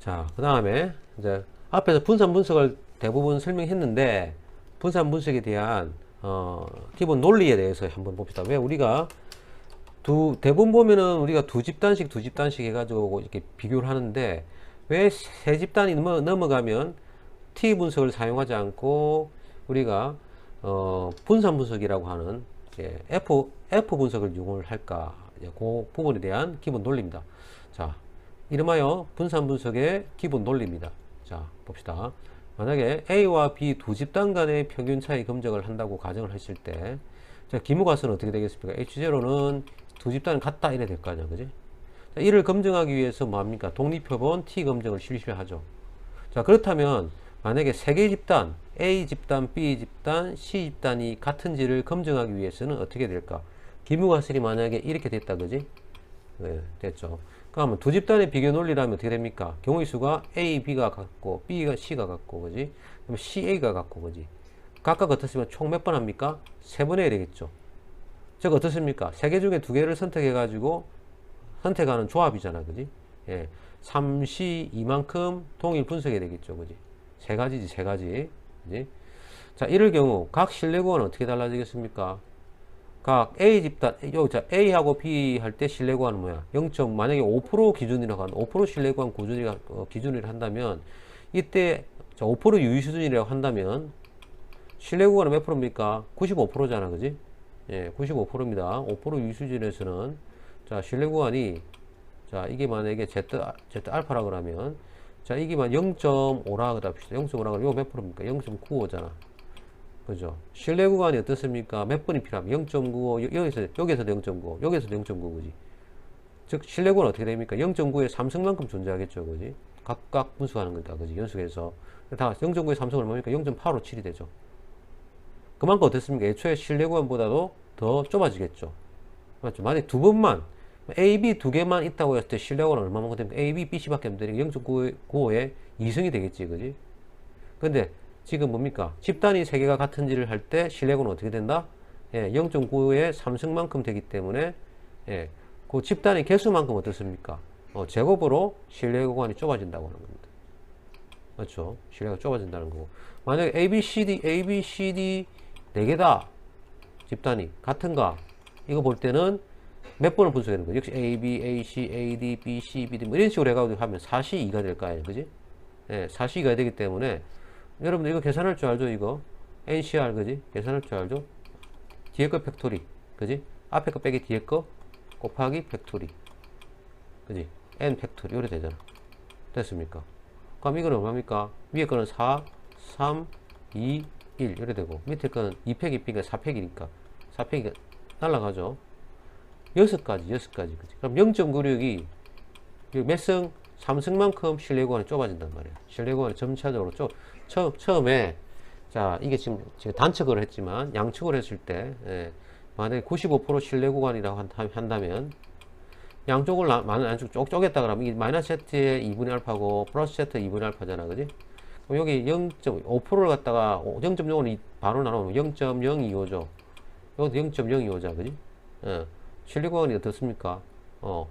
자, 그 다음에 이제 앞에서 분산 분석을 대부분 설명했는데 분산 분석에 대한 기본 논리에 대해서 한번 봅시다. 왜 우리가 대부분 보면은 우리가 두 집단씩 해가지고 이렇게 비교를 하는데 왜 세 집단이 넘어가면 T 분석을 사용하지 않고 우리가 분산 분석이라고 하는 이제 F 분석을 이용을 할까? 그 부분에 대한 기본 논리입니다. 자, 이름하여 분산 분석의 기본 논리입니다. 자, 봅시다. 만약에 A와 B 두 집단 간의 평균 차이 검정을 한다고 가정을 했을 때, 자, 기무가수는 어떻게 되겠습니까? H0는 두 집단은 같다 이래 될 거 아니야, 그지? 자, 이를 검증하기 위해서 뭐 합니까? 독립표본 T 검증을 실시를 하죠. 자, 그렇다면 만약에 세 개의 집단, A 집단, B 집단, C 집단이 같은지를 검증하기 위해서는 어떻게 될까? 기무가설이 만약에 이렇게 됐다, 그지? 네, 됐죠. 그러면 두 집단의 비교 논리라면 어떻게 됩니까? 경우의 수가 A, B가 같고, B가 C가 같고, 그지? 그럼 C, A가 같고, 그지? 각각 어떻습니까? 총 몇 번 합니까? 세 번 해야 되겠죠. 즉, 어떻습니까? 세 개 중에 두 개를 선택해가지고 선택하는 조합이잖아, 그지? 예. 3C 이만큼 동일 분석해야 되겠죠, 그지? 세 가지지, 세 가지. 그지? 자, 이럴 경우 각 신뢰구간은 어떻게 달라지겠습니까? 각 A 집단, 자, A하고 B 할 때 신뢰구간은 뭐야? 0. 만약에 5% 기준이라고 하는 5% 신뢰구간 기준이라 한다면 이때 자, 5% 유의 수준이라고 한다면 신뢰구간은 몇 프로입니까? 95%잖아, 그지? 예, 95%입니다. 5% 유의 수준에서는 자, 신뢰구간이 자, 이게 만약에 Z 알파라 그러면 자, 이게 만 0.5라 그럽시다. 0.5라 그러면 이거 몇 프로입니까? 0.95잖아. 그죠? 신뢰 구간이 어떻습니까? 몇 번이 필요하면 0.95, 여기서도 0.95, 여기서도 0.9, 그지? 즉, 신뢰 구간은 어떻게 됩니까? 0.9의 3승만큼 존재하겠죠, 그지? 각각 분수하는 거다, 그지? 연속해서. 다 0.9의 3승은 뭡니까? 0.857이 되죠. 그만큼 어떻습니까? 애초에 신뢰 구간보다도 더 좁아지겠죠. 맞죠? 만약에 두 번만, A, B 두 개만 있다고 했을 때 신뢰 구간은 얼마만큼 됩니까? A, B, B, C밖에 안 되니까 0.95의 2승이 되겠지, 그지? 근데, 지금 뭡니까? 집단이 세 개가 같은지를 할 때 신뢰구는 어떻게 된다? 예, 0.9의 3승만큼 되기 때문에 예, 그 집단의 개수만큼 어떻습니까? 제곱으로 신뢰 구간이 좁아진다고 하는 겁니다. 맞죠? 신뢰가 좁아진다는 거고. 만약에 A, B, C, D 4개다. 집단이 같은가? 이거 볼 때는 몇 번을 분석하는 거예요? 역시 A, B, A, C, A, D, B, C, B, D 뭐 이런 식으로 해가지고 하면 4C 2가 될 거 아니에요, 그지? 예, 4C 2가 되기 때문에 여러분들 이거 계산할 줄 알죠? 이거 NCR, 그지? 계산할 줄 알죠? 뒤에 거 팩토리, 그지? 앞에 거 빼기 뒤에 거 곱하기 팩토리, 그지? N 팩토리 이렇게 되잖아. 됐습니까? 그럼 이거는 얼마입니까? 위에 거는 4, 3, 2, 1 이렇게 되고 밑에 거는 2팩 2팩이니까 4팩이니까 4팩이 날라가죠. 6가지, 그지? 그럼 0.96이 몇 승? 3승만큼 신뢰 구간이 좁아진단 말이야. 신뢰 구간이 점차적으로 처음에 자, 이게 지금 제가 단축을 했지만 양축을 했을 때 만약에 95% 신뢰 구간이라고 한다면 양쪽을 안쪽 쭉 쪼갰다 그러면 이게 마이너스 Z의 2분의 알파고 플러스 Z 2분의 알파잖아, 그지? 그럼 여기 0.5%를 갖다가 0.0은 바로 나누면 0.025죠. 여기도 0.025자, 그지? 신뢰 구간이 어떻습니까?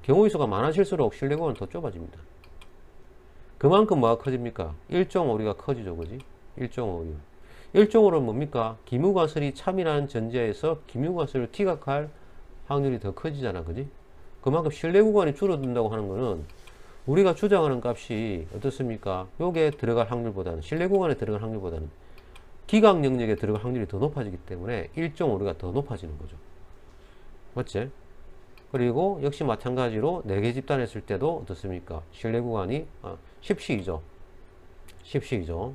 경우의 수가 많아질수록 신뢰 구간은 더 좁아집니다. 그만큼 뭐가 커집니까? 1.5리가 커지죠, 그지? 1.5리. 1.5는 뭡니까? 기무가설이 참이라는 전제에서 기무가설을 티각할 확률이 더 커지잖아, 그지? 그만큼 신뢰 구간이 줄어든다고 하는 거는 우리가 주장하는 값이 어떻습니까? 요게 들어갈 확률보다는, 신뢰 구간에 들어갈 확률보다는 기각 영역에 들어갈 확률이 더 높아지기 때문에 1.5리가 더 높아지는 거죠. 맞지? 그리고 역시 마찬가지로 4개 집단 했을 때도 어떻습니까? 신뢰 구간이 10C이죠. 10C이죠.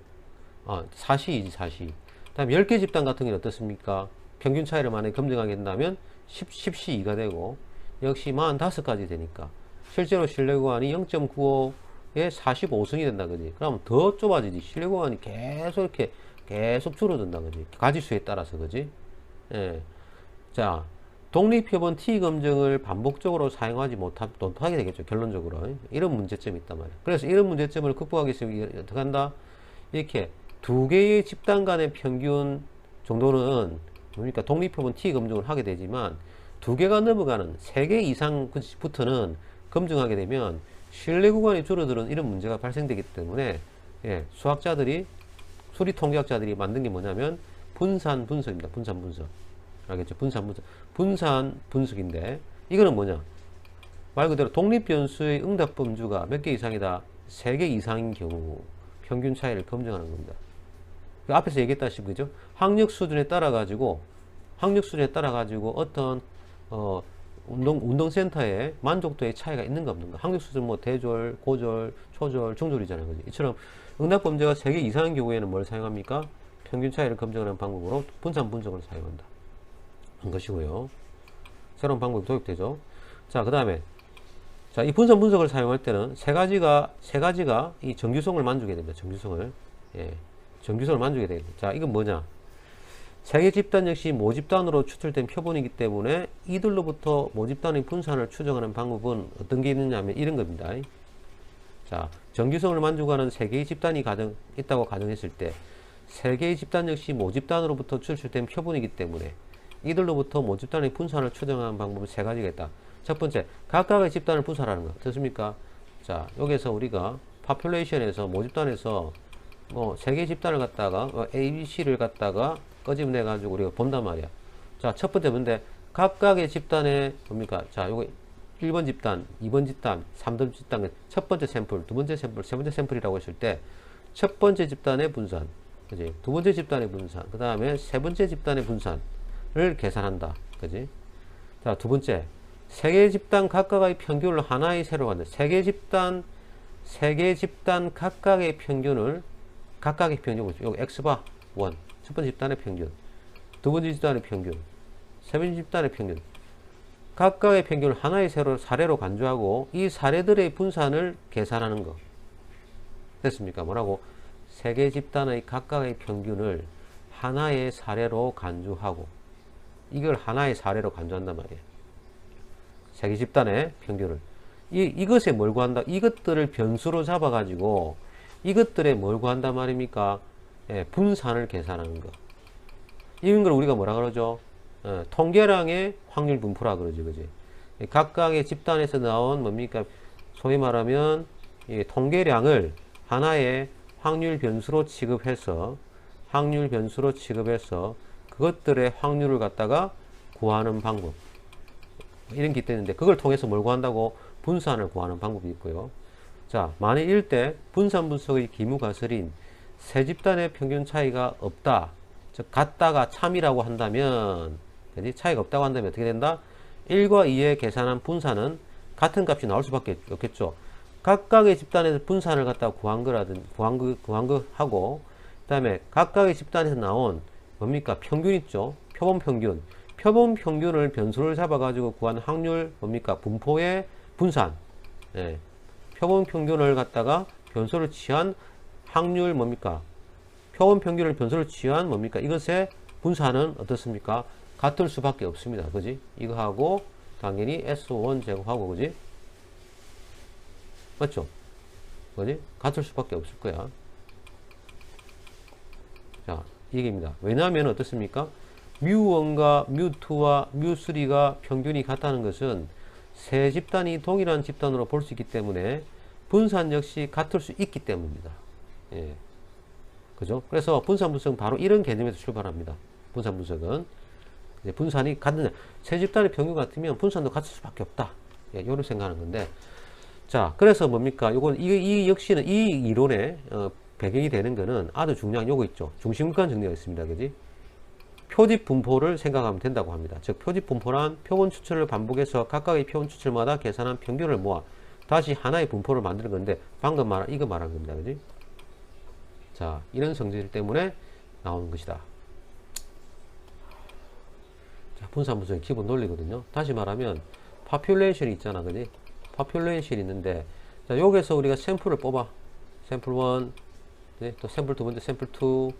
4C이지, 4C. 다음 10개 집단 같은 경우는 어떻습니까? 평균 차이를 만약에 검증하게 된다면 10C2가 되고 역시 45가지 되니까 실제로 신뢰 구간이 0.95에 45승이 된다, 그지? 그럼 더 좁아지지. 신뢰 구간이 계속 줄어든다, 그지? 가지수에 따라서, 그지? 예. 자, 독립표본 T 검증을 반복적으로 사용하지 못하게 되겠죠. 결론적으로. 이런 문제점이 있단 말이에요. 그래서 이런 문제점을 극복하기 위해서 어떻게 한다? 이렇게 두 개의 집단 간의 평균 정도는 뭡니까? 독립표본 T 검증을 하게 되지만 두 개가 넘어가는 3개 이상부터는 검증하게 되면 신뢰 구간이 줄어드는 이런 문제가 발생되기 때문에 예, 수리 통계학자들이 만든 게 뭐냐면 분산 분석입니다. 분산 분석. 알겠죠? 분산 분석인데 이거는 뭐냐? 말 그대로 독립 변수의 응답 범주가 몇 개 이상이다. 3개 이상인 경우 평균 차이를 검증하는 겁니다. 그 앞에서 얘기했다시피 그죠? 학력 수준에 따라 가지고 어떤 운동센터의 만족도의 차이가 있는가 없는가. 학력 수준 뭐 대졸, 고졸, 초졸, 중졸이잖아요. 그죠? 이처럼 응답 범죄가 3개 이상인 경우에는 뭘 사용합니까? 평균 차이를 검증하는 방법으로 분산 분석을 사용한다. 한 것이고요. 새로운 방법이 도입되죠. 자, 그 다음에 자, 이 분산 분석을 사용할 때는 세 가지가 이 정규성을 만족해야 됩니다. 정규성을. 예. 정규성을 만족해야 됩니다. 자, 이건 뭐냐? 세개 집단 역시 모집단으로 추출된 표본이기 때문에 이들로부터 모집단의 분산을 추정하는 방법은 어떤 게 있느냐 하면 이런 겁니다. 자, 정규성을 만족하는 세 개의 집단이 있다고 가정했을 때 세 개의 집단 역시 모집단으로부터 추출된 표본이기 때문에 이들로부터 모집단의 분산을 추정하는 방법은 세 가지가 있다. 첫 번째, 각각의 집단을 분산하는 거. 어떻습니까? 자, 여기서 우리가 파퓰레이션에서 모집단에서 뭐 세 개의 집단을 갖다가 A, B, C를 갖다가 꺼집내 가지고 우리가 본단 말이야. 자, 첫 번째 뭔데? 각각의 집단에 뭡니까? 자, 요거 1번 집단, 2번 집단, 3번 집단, 첫 번째 샘플, 두 번째 샘플, 세 번째 샘플이라고 했을 때 첫 번째 집단의 분산, 그지? 두 번째 집단의 분산, 그 다음에 세 번째 집단의 분산을 계산한다. 그지? 자, 두 번째, 세 개의 집단 각각의 평균을 하나의 세로 간다. 세 개의 집단 각각의 평균, 여기 X바 1. 첫 번째 집단의 평균, 두 번째 집단의 평균, 세 번째 집단의 평균. 각각의 평균을 하나의 사례로 간주하고 이 사례들의 분산을 계산하는 거. 됐습니까? 뭐라고? 세 개 집단의 각각의 평균을 하나의 사례로 간주하고 이걸 하나의 사례로 간주한단 말이에요. 세 개 집단의 평균을. 이것에 뭘 구한다? 이것들을 변수로 잡아가지고 이것들에 뭘 구한단 말입니까? 예, 분산을 계산하는 거. 이런 걸 우리가 뭐라 그러죠? 통계량의 확률 분포라 그러죠. 그지? 각각의 집단에서 나온 뭡니까? 소위 말하면 이 통계량을 하나의 확률 변수로 취급해서 그것들의 확률을 갖다가 구하는 방법. 이런 게 있는데 그걸 통해서 뭘 구한다고? 분산을 구하는 방법이 있고요. 자, 만일 이럴 때 분산 분석의 기무가설인 세 집단의 평균 차이가 없다. 즉 같다가 참이라고 한다면, 그지? 차이가 없다고 한다면 어떻게 된다? 1과 2의 계산한 분산은 같은 값이 나올 수밖에 없겠죠. 각각의 집단에서 분산을 갖다가 구한 거 하고, 그 다음에 각각의 집단에서 나온 뭡니까? 평균 있죠? 표본 평균을 변수를 잡아가지고 구한 확률 뭡니까? 분포의 분산. 예. 표본 평균을 갖다가 변수를 취한 확률 뭡니까? 표본 평균을 변수를 취한 뭡니까? 이것의 분산은 어떻습니까? 같을 수밖에 없습니다. 그지? 이거하고 당연히 S1 제곱하고, 그지? 맞죠? 그지? 같을 수밖에 없을 거야. 자, 이 얘기입니다. 왜냐하면 어떻습니까? 뮤1과 뮤2와 뮤3가 평균이 같다는 것은 세 집단이 동일한 집단으로 볼 수 있기 때문에 분산 역시 같을 수 있기 때문입니다. 예. 그죠? 그래서 분산 분석은 바로 이런 개념에서 출발합니다. 분산 분석은 이제 분산이 같은 세 집단의 평균 같으면 분산도 같을 수밖에 없다. 예, 요런 생각하는 건데, 자, 그래서 뭡니까? 요건 이 역시는 이 이론의 배경이 되는 거는 아주 중요한 요거 있죠. 중심간 정리가 있습니다. 그지? 표집 분포를 생각하면 된다고 합니다. 즉 표집 분포란 표본 추출을 반복해서 각각의 표본 추출마다 계산한 평균을 모아 다시 하나의 분포를 만드는 건데, 방금 이거 말한 겁니다. 그지? 자, 이런 성질 때문에 나오는 것이다. 자, 분산 분석의 기본 논리거든요. 다시 말하면 파퓰레이션이 있잖아. 그지? 파퓰레이션이 있는데, 자, 여기서 우리가 샘플을 뽑아. 샘플 1, 네? 또 샘플 두 번째 샘플 2, 그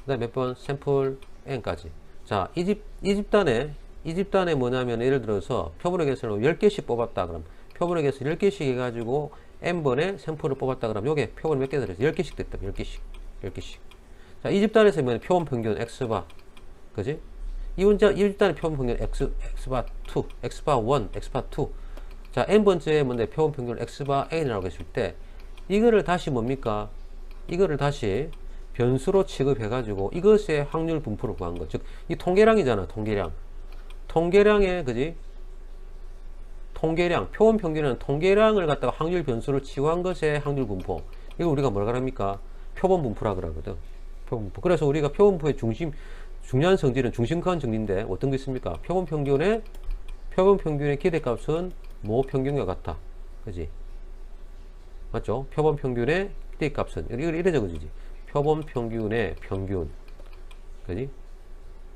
다음에 몇 번? 샘플 n까지. 자, 이 집단에 뭐냐면, 예를 들어서 표본의 개수를 10개씩 뽑았다. 그럼 표본의 개수 10개씩 해가지고 n번의 샘플을 뽑았다. 그럼 요게 표본 몇 개 들어있어? 10개씩 됐다. 10개씩. 자, 이 집단에서 뭐 표본 평균 x바. 그지? 이 집단의 표본 평균 x바 2, x바 1, x바 2. 자, n번째 뭔데? 표본 평균 x바 n이라고 했을 때, 이거를 다시 뭡니까? 이거를 다시 변수로 취급해가지고 이것의 확률 분포를 구한 거. 즉, 이 통계량이잖아, 통계량. 통계량의, 그지? 통계량, 표본 평균은 통계량을 갖다가 확률 변수를 취급한 것의 확률 분포. 이거 우리가 뭐라 그럽니까? 표본 분포라 그러거든. 표본 분포. 그래서 우리가 표본 분포의 중요한 성질은 중심가한 정리인데 어떤 게 있습니까? 표본 평균의 기대값은 모 평균과 같다. 그지? 맞죠? 표본 평균의 기대값은 이래 적어지지. 표본 평균의 평균. 그지?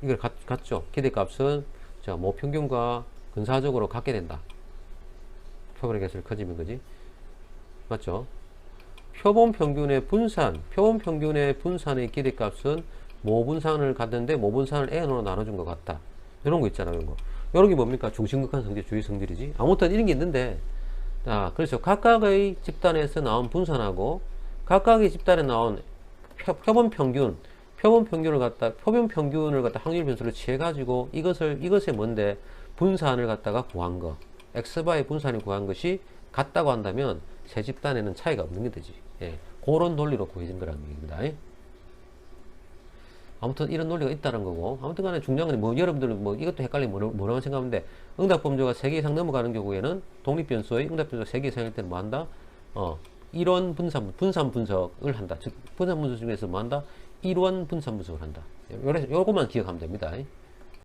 이걸 같죠? 기대값은 자, 모 평균과 근사적으로 같게 된다. 표본의 개수를 커지면, 그지? 맞죠? 표본 평균의 분산의 기대값은 모 분산을 갖는데 모 분산을 n으로 나눠준 것 같다. 이런 거 있잖아요. 이런 거. 이런 게 뭡니까? 중심극한 성질, 주의 성질이지. 아무튼 이런 게 있는데, 자, 그래서 각각의 집단에서 나온 분산하고 각각의 집단에 나온 표본 평균을 갖다 확률 변수를 취해가지고 이것의 뭔데? 분산을 갖다가 구한 거. x바의 분산을 구한 것이 같다고 한다면 세 집단에는 차이가 없는 게 되지. 예. 그런 논리로 구해진 거라는 얘기입니다. 아무튼 이런 논리가 있다는 거고, 아무튼 간에 중요한 건 여러분들 이것도 헷갈리면 뭐라고 생각하는데, 응답 범주가 3개 이상 넘어가는 경우에는 독립변수의 응답 변수가 3개 이상일 때는 뭐 한다? 이론 분산 분석을 한다. 즉, 분산 분석 중에서 뭐 한다? 이론 분산 분석을 한다. 요것만 기억하면 됩니다.